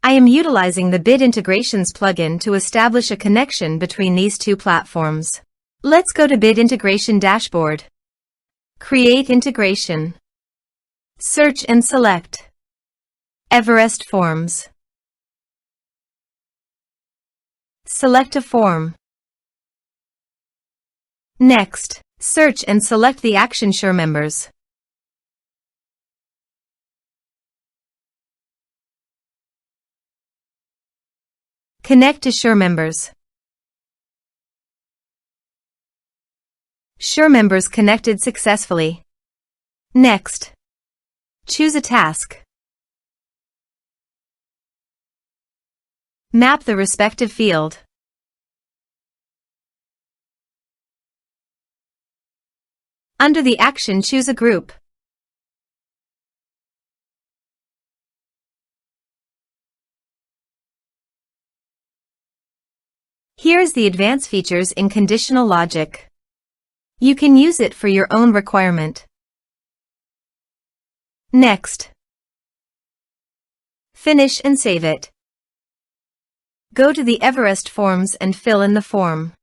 I am utilizing the Bid Integrations plugin to establish a connection between these two platforms. Let's go to Bid Integration Dashboard. Create Integration. Search and select Everest Forms. Select a form. Next, search and select the action SureMembers. Connect to SureMembers. SureMembers connected successfully. Next, choose a task. Map the respective field. Under the action, choose a group. Here is the advanced features in conditional logic. You can use it for your own requirement. Next. Finish and save it. Go to the Everest Forms and fill in the form.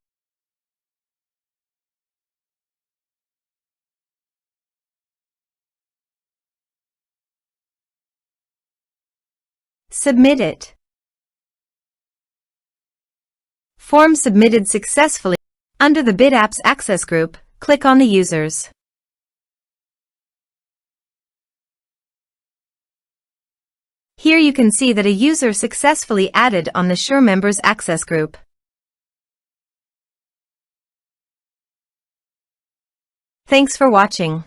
Submit it. Form submitted successfully. Under the Bid Apps Access group, click on the users. Here you can see that a user successfully added on the SureMembers Access group. Thanks for watching.